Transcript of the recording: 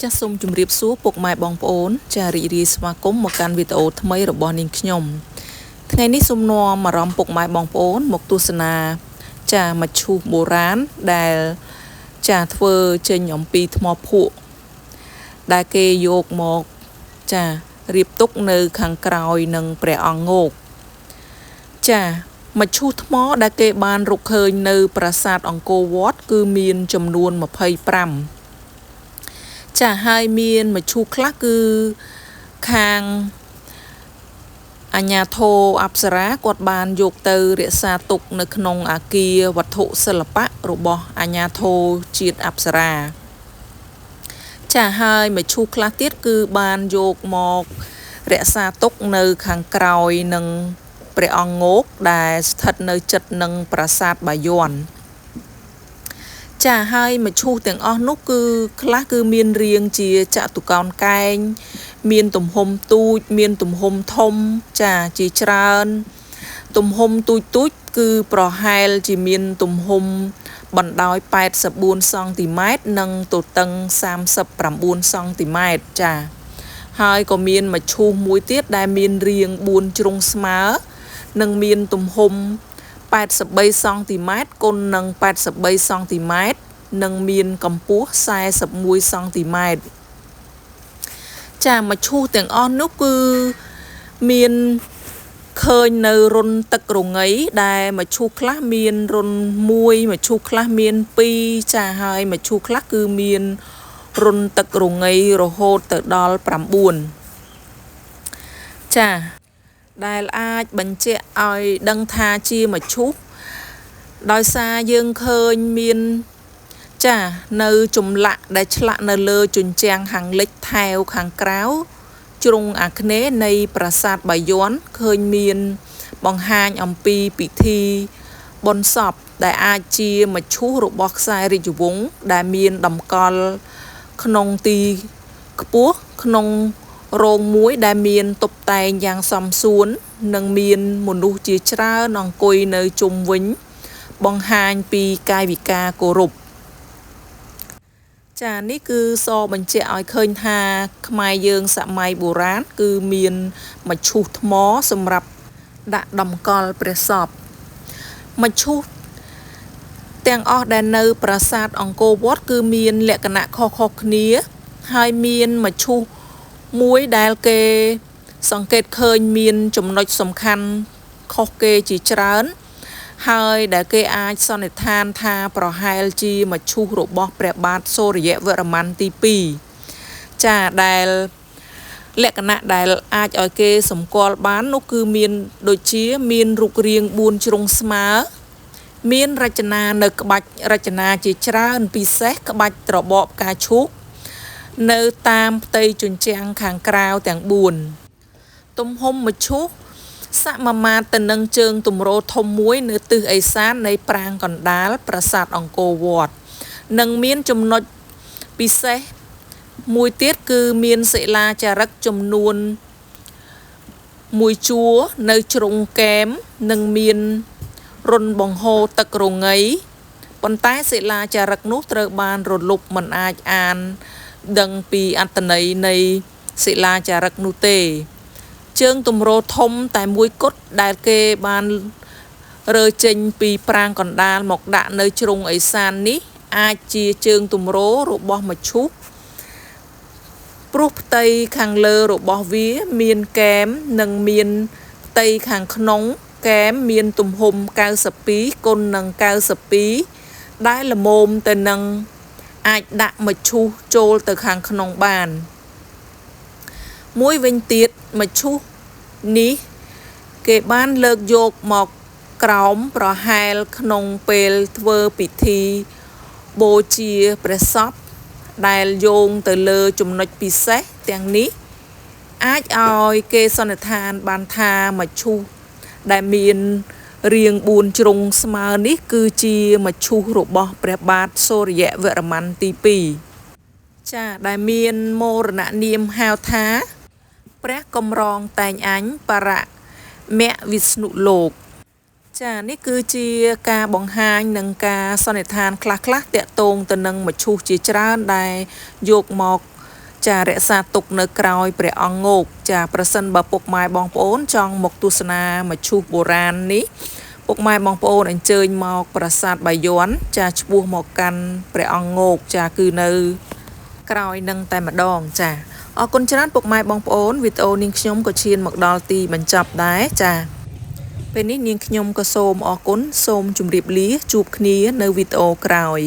ចាសសូមជម្រាបសួរពុកម៉ែបងប្អូនចារីករាយស្វាគមន៍មកកាន់វីដេអូថ្មីរបស់នាងខ្ញុំថ្ងៃនេះសូមនាំអារម្មណ៍ពុកម៉ែបងប្អូនមកទស្សនាចាមឈូសបុរាណដែលចាធ្វើចេញអំពីថ្មភក់ដែលគេយកមកចារៀបទុកនៅខាងក្រោយនឹងព្រះអង្គងោកចាមឈូសថ្មដែលគេបានរកឃើញនៅប្រាសាទអង្គរវត្តគឺមានចំនួន25ចាហើយមានមឈូសខ្លះគឺខាងអាជ្ញាធរអប្សរាគាត់បានយកទៅរក្សាទុកនៅក្នុងអគារវត្ថុសិល្បៈរបស់អាជ្ញាធរជាតិអប្សរាចាហើយមឈូសខ្លះទៀតគឺបានយកមករក្សាទុកនៅខាងក្រោយនឹងព្រះអង្គងោកដែលស្ថិតនៅជិតនឹងប្រាសាទបាយ័នចាហើយមឈូសទាំងអស់នោះគឺខ្លះគឺមានរាងជាចតុកោណកែងមានទំហំទូចមានទំហំធំចាជាច្រើនទំហំទូចគឺប្រហែលជាមានទំហំបណ្ដោយ84សង់ទីម៉ែត្រនិងទទឹង39សង់ទីម៉ែត្រចាហើយក៏មានមឈូសមួយទៀតដែលមានរាង4ជ្រុងស្មើនិងមានទំហំ83សង់ទីម៉ែត្រគុណនឹង83សង់ទីម៉ែត្រនិងមានកម្ពស់41សង់ទីម៉ែត្រចាមឈូសទាំងអស់នោះគឺមានឃើញនៅរុនទឹករងៃដែលមឈូសខ្លះមានរុន1មឈូសខ្លះមាន2ចាហើយមឈូសខ្លះគឺមានរុនទឹករងៃរហូតទៅដល់9ចាដែលអាចបញ្ជាក់ឲ្យដឹងថាជាមឈូសដោយសារយើងឃើញមានចានៅចម្លាក់ដែលឆ្លាក់នៅលើជញ្ជាំងខាងលិចថែវខាងក្រៅជ្រុងអាគ្នេយ៍នៃប្រាសាទបាយ័នឃើញមានបង្ហាញអំពីពិធីបុណ្យសពដែលអាចជាមឈូសរបស់ខ្សែរាជវង្សដែលមានតម្កល់ក្នុងទីខ្ពស់ក្នុងរោងមួយដែលមានតុបតែងយ៉ាងសមសួននិងមានមនុស្សជាច្រើនអង្គុយនៅជុំវិញបង្ហាញពីកាយវិការគោរពចានេះគឺសបញ្ជាក់ឲ្យឃើញថាខ្មែរយើងសម័យបុរាណគឺមានមឈូសថ្មសម្រាប់ដាក់តម្កល់ព្រះសពមឈូសទាំងអស់ដែលនៅប្រាសាទអង្គរវត្តគឺមានលក្ខណៈខុសៗគ្នាហើយមានមឈូសមួយដែលគេសង្កេតឃើញមានចំណុចសំខាន់ខុសគេជាច្រើនហើយដែលគេអាចសន្និដ្ឋានថាប្រហែលជាមឈូសរបស់ព្រះបាទសូរ្យវរ្ម័នទី2ចាដែលលក្ខណៈដែលអាចឲ្យគេសម្គាល់បាននោះគឺមានដូចជាមានរូបរាង4ជ្រុងស្មើមានរចនានៅក្បាច់រចនាជាច្រើនពិសេសក្បាច់ត្របកផ្កាឈូកនៅតាមផ្ទៃជញ្ជាំងខាងក្រៅទាំង4ទំហំមឈូសសមាមាត្រទៅនឹងជើងទម្រធំមួយនៅទិសឦសាននៃប្រាង្គកណ្ដាលប្រាសាទអង្គរវត្តនិងមានចំណុចពិសេសមួយទៀតគឺមានសិលាចារឹកចំនួនមួយជួរនៅជ្រុងកែមនិងមានរុនបង្ហូរទឹករងៃប៉ុន្តែសិលាចារឹកនោះត្រូវបានរលុបមិនអាចអានដឹងពីអត្ថន័យនៃសិលាចារឹកនោះទេជើងទម្រធំតែមួយគត់ដែលគេបានរើចេញពីប្រាង្គកណ្ដាលមកដាក់នៅជ្រុងឦសាននេះអាចជាជើងទម្ររបស់មឈូសព្រោះផ្ទៃខាងលើរបស់វាមានកែមនិងមានផ្ទៃខាងក្នុងកែមមានទំហំ92គុណនឹង92ដែលល្មមទៅនឹងអាចដាក់មឈូសចូលទៅខាងក្នុងបានមួយវិញទៀតមឈូសនេះគេបានលើកយកមកក្រោមប្រហែលក្នុងពេលធ្វើពិធីបូជាព្រះសពដែលយោងទៅលើចំណុចពិសេសទាំងនេះអាចឲ្យគេសន្និដ្ឋានបានថាមឈូសដែលមានរាង4ជ្រុងស្មើនេះគឺជាមឈូសរបស់ព្រះបាទសូរ្យវរ្ម័នទី2ចាដែលមានមរណនាមហៅថាព្រះកំរងតែងអញបរមវិស្ណុលោកចានេះគឺជាការបង្ហាញនិងការសន្និដ្ឋានខ្លះៗតាក់ទងទៅនឹងមឈូសជាច្រើនដែលយកមក ចារក្សាទុកនៅក្រោយព្រះអង្គងោកចាប្រសិនបើពុកម៉ែបងប្អូនចង់មកទស្សនាមឈូសបុរាណនេះពុកម៉ែបងប្អូនអញ្ជើញមកប្រាសាទបាយ័នចាឈ្មោះមកកាន់ព្រះអង្គងោកចាគឺនៅក្រោយនឹងតែម្ដងចាអរគុណច្រើនពុកម៉ែបងប្អូនវីដេអូនាងខ្ញុំក៏ឈានមកដល់ទីបញ្ចប់ដែរចាពេលនេះនាងខ្ញុំក៏សូមអរគុណសូមជម្រាបលាជួបគ្នានៅវីដេអូក្រោយ